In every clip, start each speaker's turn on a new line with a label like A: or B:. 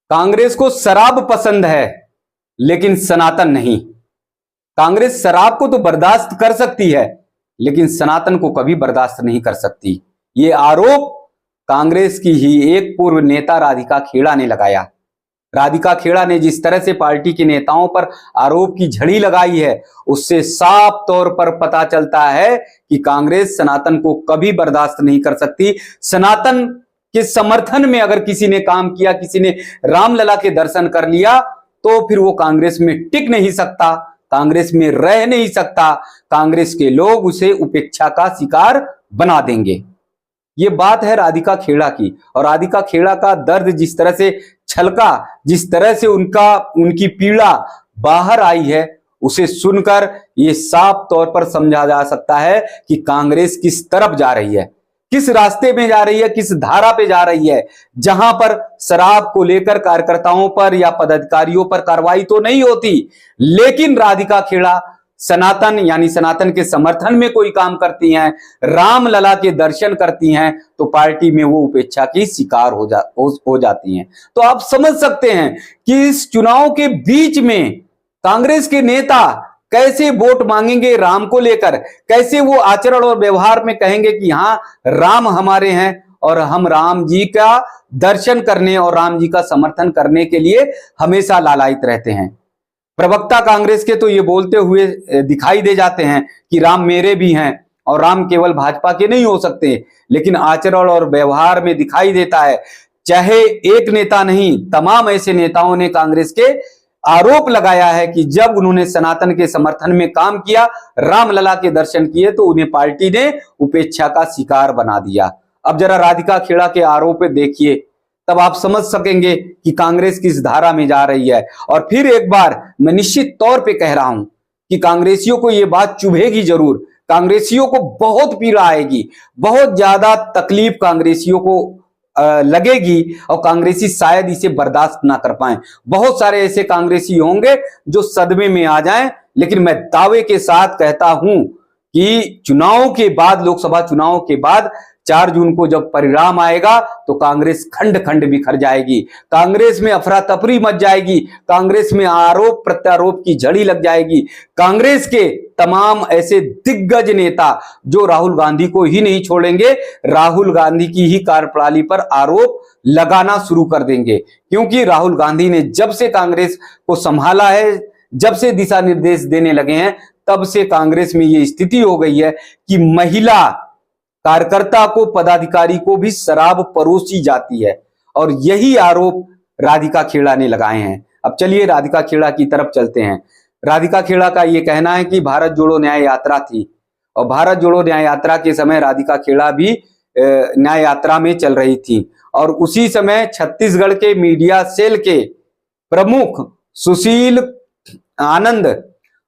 A: कांग्रेस को शराब पसंद है लेकिन सनातन नहीं। कांग्रेस शराब को तो बर्दाश्त कर सकती है लेकिन सनातन को कभी बर्दाश्त नहीं कर सकती। ये आरोप कांग्रेस की ही एक पूर्व नेता राधिका खेड़ा ने लगाया। राधिका खेड़ा ने जिस तरह से पार्टी के नेताओं पर आरोप की झड़ी लगाई है, उससे साफ तौर पर पता चलता है कि कांग्रेस सनातन को कभी बर्दाश्त नहीं कर सकती। सनातन के समर्थन में अगर किसी ने काम किया, किसी ने रामलला के दर्शन कर लिया, तो फिर वो कांग्रेस में टिक नहीं सकता, कांग्रेस में रह नहीं सकता। कांग्रेस के लोग उसे उपेक्षा का शिकार बना देंगे। ये बात है राधिका खेड़ा की। और राधिका खेड़ा का दर्द जिस तरह से छलका, जिस तरह से उनकी पीड़ा बाहर आई है, उसे सुनकर ये साफ तौर पर समझा जा सकता है कि कांग्रेस किस तरफ जा रही है, किस रास्ते में जा रही है, किस धारा पे जा रही है। जहां पर शराब को लेकर कार्यकर्ताओं पर या पदाधिकारियों पर कार्रवाई तो नहीं होती, लेकिन राधिका खेड़ा सनातन यानी सनातन के समर्थन में कोई काम करती हैं, रामलला के दर्शन करती हैं, तो पार्टी में वो उपेक्षा की शिकार हो जाती हैं। तो आप समझ सकते हैं कि इस चुनाव के बीच में कांग्रेस के नेता कैसे वोट मांगेंगे राम को लेकर, कैसे वो आचरण और व्यवहार में कहेंगे कि हाँ, राम हमारे हैं और हम राम जी का दर्शन करने और राम जी का समर्थन करने के लिए हमेशा लालायित रहते हैं। प्रवक्ता कांग्रेस के तो ये बोलते हुए दिखाई दे जाते हैं कि राम मेरे भी हैं और राम केवल भाजपा के नहीं हो सकते, लेकिन आचरण और व्यवहार में दिखाई देता है। चाहे एक नेता नहीं, तमाम ऐसे नेताओं ने कांग्रेस के आरोप लगाया है कि जब उन्होंने सनातन के समर्थन में काम किया, रामलला के दर्शन किए, तो उन्हें पार्टी ने उपेक्षा का शिकार बना दिया। अब जरा राधिका खेड़ा के आरोप देखिए, तब आप समझ सकेंगे कि कांग्रेस किस धारा में जा रही है। और फिर एक बार मैं निश्चित तौर पे कह रहा हूं कि कांग्रेसियों को यह बात चुभेगी जरूर, कांग्रेसियों को बहुत पीड़ा आएगी, बहुत ज्यादा तकलीफ कांग्रेसियों को लगेगी और कांग्रेसी शायद इसे बर्दाश्त ना कर पाए। बहुत सारे ऐसे कांग्रेसी होंगे जो सदमे में आ जाएं, लेकिन मैं दावे के साथ कहता हूं कि चुनाव के बाद, लोकसभा चुनाव के बाद 4 जून को जब परिणाम आएगा तो कांग्रेस खंड खंड बिखर जाएगी, कांग्रेस में अफरा तफरी मच जाएगी, कांग्रेस में आरोप प्रत्यारोप की झड़ी लग जाएगी। कांग्रेस के तमाम ऐसे दिग्गज नेता जो राहुल गांधी को ही नहीं छोड़ेंगे, राहुल गांधी की ही कार्यप्रणाली पर आरोप लगाना शुरू कर देंगे। क्योंकि राहुल गांधी ने जब से कांग्रेस को संभाला है, जब से दिशा निर्देश देने लगे हैं, तब से कांग्रेस में यह स्थिति हो गई है कि महिला कार्यकर्ता को, पदाधिकारी को भी शराब परोसी जाती है। और यही आरोप राधिका खेड़ा ने लगाए हैं। अब चलिए राधिका खेड़ा की तरफ चलते हैं। राधिका खेड़ा का यह कहना है कि भारत जोड़ो न्याय यात्रा थी और भारत जोड़ो न्याय यात्रा के समय राधिका खेड़ा भी न्याय यात्रा में चल रही थी और उसी समय छत्तीसगढ़ के मीडिया सेल के प्रमुख सुशील आनंद,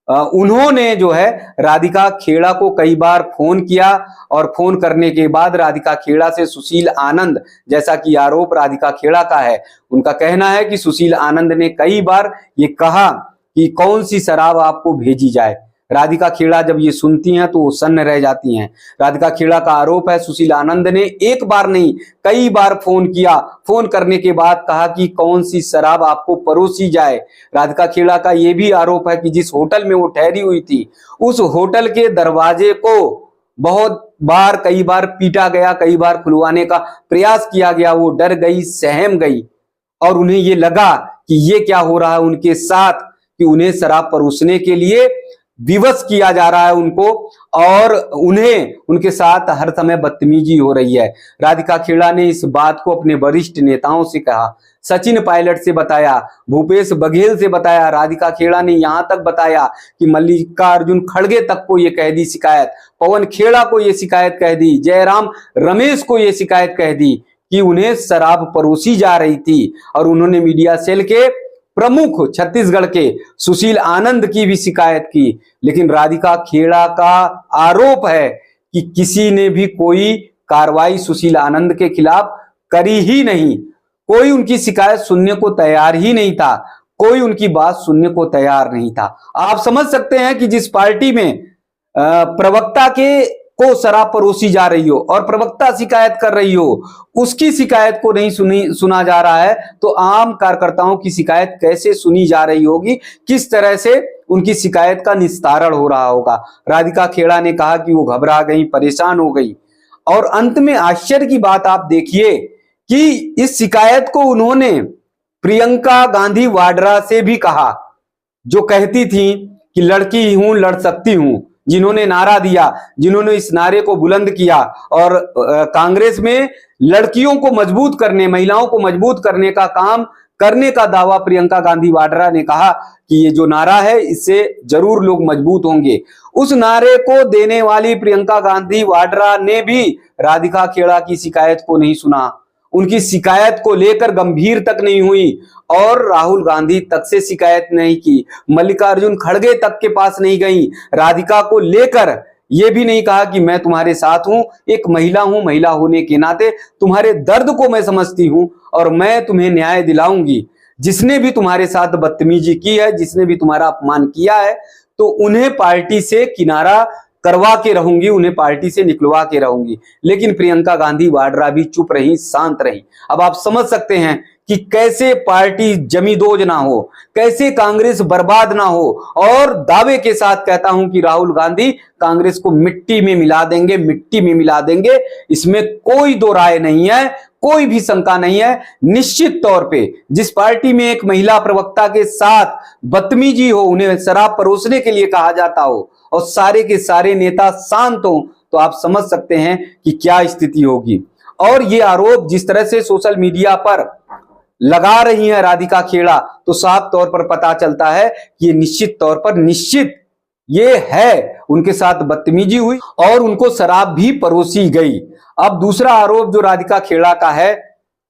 A: उन्होंने जो है राधिका खेड़ा को कई बार फोन किया और फोन करने के बाद राधिका खेड़ा से सुशील आनंद, जैसा कि आरोप राधिका खेड़ा का है, उनका कहना है कि सुशील आनंद ने कई बार ये कहा कि कौन सी शराब आपको भेजी जाए। राधिका खेड़ा जब ये सुनती हैं तो वो सन्न रह जाती हैं। राधिका खेड़ा का आरोप है सुशील आनंद ने एक बार नहीं कई बार फोन किया, फोन करने के बाद कहा कि कौन सी शराब आपको परोसी जाए। राधिका खेड़ा का ये भी आरोप है कि जिस होटल में वो ठहरी हुई थी, उस होटल के दरवाजे को बहुत बार, कई बार पीटा गया, कई बार खुलवाने का प्रयास किया गया। वो डर गई, सहम गई और उन्हें ये लगा कि ये क्या हो रहा है उनके साथ, कि उन्हें शराब परोसने के लिए विवश किया जा रहा है उनको और उन्हें उनके साथ हर समय बदतमीजी हो रही है। राधिका खेड़ा ने इस बात को अपने वरिष्ठ नेताओं से कहा, सचिन पायलट से बताया, भूपेश बघेल से बताया। राधिका खेड़ा ने यहां तक बताया कि मल्लिकार्जुन खड़गे तक को यह कह दी शिकायत, पवन खेड़ा को यह शिकायत कह दी, जयराम रमेश को यह शिकायत कह दी कि उन्हें शराब परोसी जा रही थी। और उन्होंने मीडिया सेल के प्रमुख छत्तीसगढ़ के सुशील आनंद की भी शिकायत की। लेकिन राधिका खेड़ा का आरोप है कि किसी ने भी कोई कार्रवाई सुशील आनंद के खिलाफ करी ही नहीं, कोई उनकी शिकायत सुनने को तैयार ही नहीं था, कोई उनकी बात सुनने को तैयार नहीं था। आप समझ सकते हैं कि जिस पार्टी में प्रवक्ता के को शराब परोसी जा रही हो और प्रवक्ता शिकायत कर रही हो, उसकी शिकायत को नहीं सुना जा रहा है, तो आम कार्यकर्ताओं की शिकायत कैसे सुनी जा रही होगी, किस तरह से उनकी शिकायत का निस्तारण हो रहा होगा। राधिका खेड़ा ने कहा कि वो घबरा गई, परेशान हो गई। और अंत में आश्चर्य की बात आप देखिए कि इस शिकायत को उन्होंने प्रियंका गांधी वाड्रा से भी कहा, जो कहती थी कि लड़की हूं, लड़ सकती हूं, जिन्होंने नारा दिया, जिन्होंने इस नारे को बुलंद किया और कांग्रेस में लड़कियों को मजबूत करने, महिलाओं को मजबूत करने का काम करने का दावा प्रियंका गांधी वाड्रा ने कहा कि ये जो नारा है इससे जरूर लोग मजबूत होंगे। उस नारे को देने वाली प्रियंका गांधी वाड्रा ने भी राधिका खेड़ा की शिकायत को नहीं सुना, उनकी शिकायत को लेकर गंभीर तक नहीं हुई और राहुल गांधी तक से शिकायत नहीं की, मल्लिकार्जुन खड़गे तक के पास नहीं गई, राधिका को लेकर यह भी नहीं कहा कि मैं तुम्हारे साथ हूं, एक महिला हूं, महिला होने के नाते तुम्हारे दर्द को मैं समझती हूं और मैं तुम्हें न्याय दिलाऊंगी। जिसने भी तुम्हारे साथ बदतमीजी की है, जिसने भी तुम्हारा अपमान किया है, तो उन्हें पार्टी से किनारा करवा के रहूंगी, उन्हें पार्टी से निकलवा के रहूंगी। लेकिन प्रियंका गांधी वाड्रा भी चुप रही, शांत रही। अब आप समझ सकते हैं कि कैसे पार्टी जमीदोज ना हो, कैसे कांग्रेस बर्बाद ना हो। और दावे के साथ कहता हूं कि राहुल गांधी कांग्रेस को मिट्टी में मिला देंगे, मिट्टी में मिला देंगे, इसमें कोई दो राय नहीं है, कोई भी शंका नहीं है। निश्चित तौर पे जिस पार्टी में एक महिला प्रवक्ता के साथ बदतमीजी हो, उन्हें शराब परोसने के लिए कहा जाता हो और सारे के सारे नेता शांत हो, तो आप समझ सकते हैं कि क्या स्थिति होगी। और ये आरोप जिस तरह से सोशल मीडिया पर लगा रही है राधिका खेड़ा, तो साफ तौर पर पता चलता है कि ये निश्चित तौर पर निश्चित ये है, उनके साथ बदतमीजी हुई और उनको शराब भी परोसी गई। अब दूसरा आरोप जो राधिका खेड़ा का है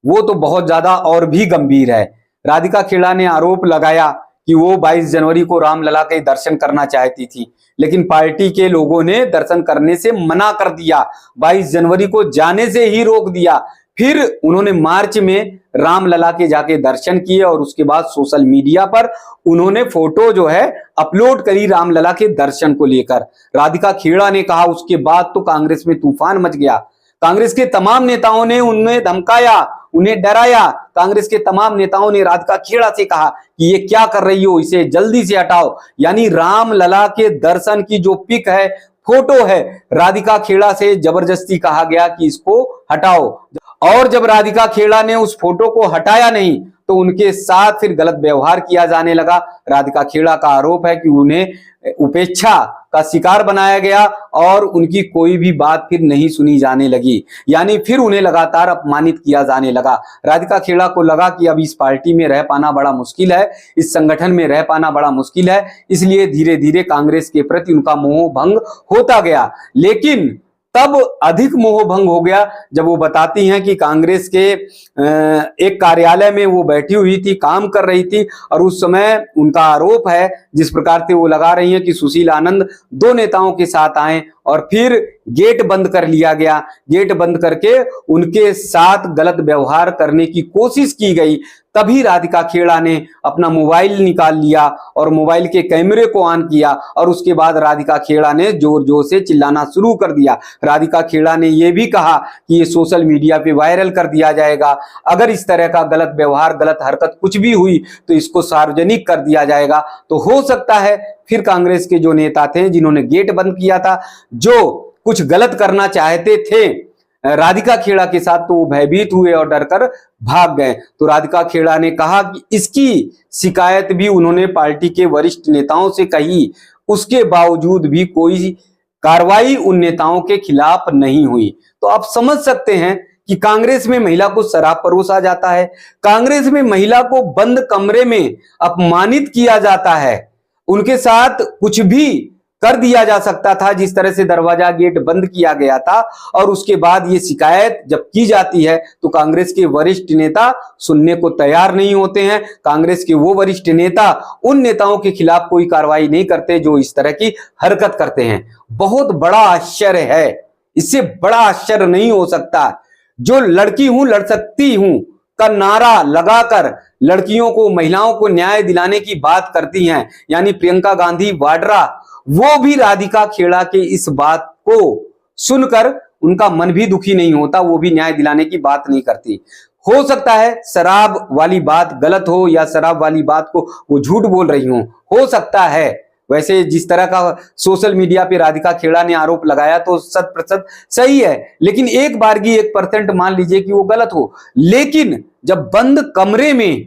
A: वो तो बहुत ज्यादा और भी गंभीर है। राधिका खेड़ा ने आरोप लगाया कि वो 22 जनवरी को रामलला के दर्शन करना चाहती थी, लेकिन पार्टी के लोगों ने दर्शन करने से मना कर दिया, 22 जनवरी को जाने से ही रोक दिया। फिर उन्होंने मार्च में रामलला के जाके दर्शन किए और उसके बाद सोशल मीडिया पर उन्होंने फोटो जो है अपलोड करी रामलला के दर्शन को लेकर। राधिका खेड़ा ने कहा उसके बाद तो कांग्रेस में तूफान मच गया। कांग्रेस के तमाम नेताओं ने उन्हें धमकाया, उन्हें डराया। कांग्रेस के तमाम नेताओं ने राधिका खेड़ा से कहा कि ये क्या कर रही हो, इसे जल्दी से हटाओ। यानी रामलला के दर्शन की जो पिक है, फोटो है, राधिका खेड़ा से जबरदस्ती कहा गया कि इसको हटाओ। और जब राधिका खेड़ा ने उस फोटो को हटाया नहीं तो उनके साथ फिर गलत व्यवहार किया जाने लगा। राधिका खेड़ा का आरोप है कि उन्हें उपेक्षा का शिकार बनाया गया और उनकी कोई भी बात फिर नहीं सुनी जाने लगी, यानी फिर उन्हें लगातार अपमानित किया जाने लगा। राधिका खेड़ा को लगा कि अब इस पार्टी में रह पाना बड़ा मुश्किल है, इस संगठन में रह पाना बड़ा मुश्किल है, इसलिए धीरे धीरे कांग्रेस के प्रति उनका मोह भंग होता गया। लेकिन तब अधिक मोह भंग हो गया जब वो बताती हैं कि कांग्रेस के एक कार्यालय में वो बैठी हुई थी, काम कर रही थी और उस समय उनका आरोप है जिस प्रकार से वो लगा रही हैं कि सुशील आनंद 2 नेताओं के साथ आए और फिर गेट बंद कर लिया गया। गेट बंद करके उनके साथ गलत व्यवहार करने की कोशिश की गई। तभी राधिका खेड़ा ने अपना मोबाइल निकाल लिया और मोबाइल के कैमरे को ऑन किया और उसके बाद राधिका खेड़ा ने जोर जोर से चिल्लाना शुरू कर दिया। राधिका खेड़ा ने यह भी कहा कि ये सोशल मीडिया पे वायरल कर दिया जाएगा, अगर इस तरह का गलत व्यवहार, गलत हरकत कुछ भी हुई तो इसको सार्वजनिक कर दिया जाएगा। तो हो सकता है फिर कांग्रेस के जो नेता थे जिन्होंने गेट बंद किया था, जो कुछ गलत करना चाहते थे राधिका खेड़ा के साथ, तो वो भयभीत हुए और डरकर भाग गए। तो राधिका खेड़ा ने कहा कि इसकी शिकायत भी उन्होंने पार्टी के वरिष्ठ नेताओं से कही, उसके बावजूद भी कोई कार्रवाई उन नेताओं के खिलाफ नहीं हुई। तो आप समझ सकते हैं कि कांग्रेस में महिला को शराब परोसा जाता है, कांग्रेस में महिला को बंद कमरे में अपमानित किया जाता है, उनके साथ कुछ भी कर दिया जा सकता था, जिस तरह से दरवाजा गेट बंद किया गया था। और उसके बाद ये शिकायत जब की जाती है तो कांग्रेस के वरिष्ठ नेता सुनने को तैयार नहीं होते हैं। कांग्रेस के वो वरिष्ठ नेता उन नेताओं के खिलाफ कोई कार्रवाई नहीं करते जो इस तरह की हरकत करते हैं। बहुत बड़ा आश्चर्य है, इससे बड़ा आश्चर्य नहीं हो सकता। जो लड़की हूं, लड़ सकती हूं का नारा लगाकर लड़कियों को, महिलाओं को न्याय दिलाने की बात करती हैं, यानी प्रियंका गांधी वाड्रा, वो भी राधिका खेड़ा के इस बात को सुनकर उनका मन भी दुखी नहीं होता, वो भी न्याय दिलाने की बात नहीं करती। हो सकता है शराब वाली बात गलत हो या शराब वाली बात को वो झूठ बोल रही हो सकता है। वैसे जिस तरह का सोशल मीडिया पे राधिका खेड़ा ने आरोप लगाया तो 100% सही है, लेकिन एक बारगी 1% मान लीजिए कि वो गलत हो। लेकिन जब बंद कमरे में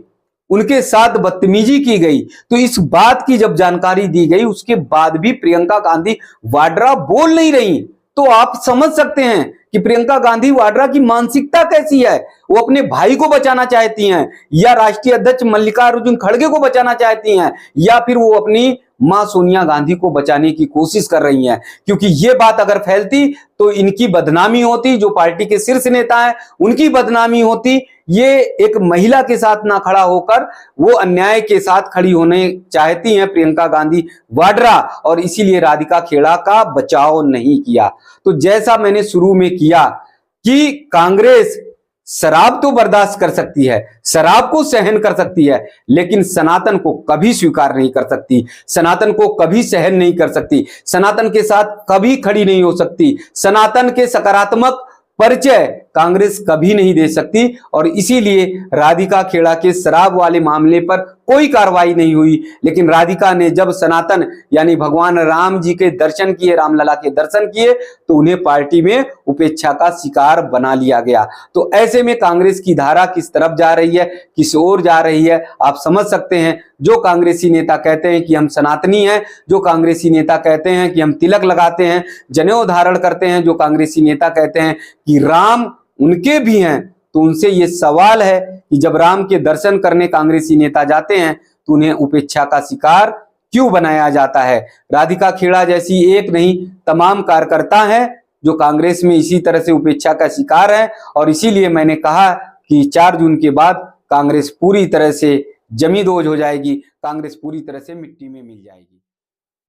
A: उनके साथ बदतमीजी की गई तो इस बात की जब जानकारी दी गई उसके बाद भी प्रियंका गांधी वाड्रा बोल नहीं रही, तो आप समझ सकते हैं कि प्रियंका गांधी वाड्रा की मानसिकता कैसी है। वो अपने भाई को बचाना चाहती हैं या राष्ट्रीय अध्यक्ष मल्लिकार्जुन खड़गे को बचाना चाहती हैं या फिर वो अपनी मां सोनिया गांधी को बचाने की कोशिश कर रही हैं, क्योंकि ये बात अगर फैलती तो इनकी बदनामी होती, जो पार्टी के शीर्ष नेता हैं उनकी बदनामी होती। ये एक महिला के साथ ना खड़ा होकर वो अन्याय के साथ खड़ी होने चाहती हैं प्रियंका गांधी वाड्रा, और इसीलिए राधिका खेड़ा का बचाव नहीं किया। तो जैसा मैंने शुरू में किया कि कांग्रेस शराब तो बर्दाश्त कर सकती है, शराब को सहन कर सकती है, लेकिन सनातन को कभी स्वीकार नहीं कर सकती, सनातन को कभी सहन नहीं कर सकती, सनातन के साथ कभी खड़ी नहीं हो सकती, सनातन के सकारात्मक परिचय कांग्रेस कभी नहीं दे सकती। और इसीलिए राधिका खेड़ा के शराब वाले मामले पर कोई कार्रवाई नहीं हुई, लेकिन राधिका ने जब सनातन यानी भगवान राम जी के दर्शन किए, रामलला के दर्शन किए, तो उन्हें पार्टी में उपेक्षा का शिकार बना लिया गया। तो ऐसे में कांग्रेस की धारा किस तरफ जा रही है, किस ओर जा रही है, आप समझ सकते हैं। जो कांग्रेसी नेता कहते हैं कि हम सनातनी हैं, जो कांग्रेसी नेता कहते हैं कि हम तिलक लगाते हैं, जनेऊ धारण करते हैं, जो कांग्रेसी नेता कहते हैं कि राम उनके भी हैं, तो उनसे ये सवाल है कि जब राम के दर्शन करने कांग्रेसी नेता जाते हैं तो उन्हें उपेक्षा का शिकार क्यों बनाया जाता है। राधिका खेड़ा जैसी एक नहीं तमाम कार्यकर्ता हैं जो कांग्रेस में इसी तरह से उपेक्षा का शिकार है, और इसीलिए मैंने कहा कि 4 जून के बाद कांग्रेस पूरी तरह से जमींदोज हो जाएगी, कांग्रेस पूरी तरह से मिट्टी में मिल जाएगी।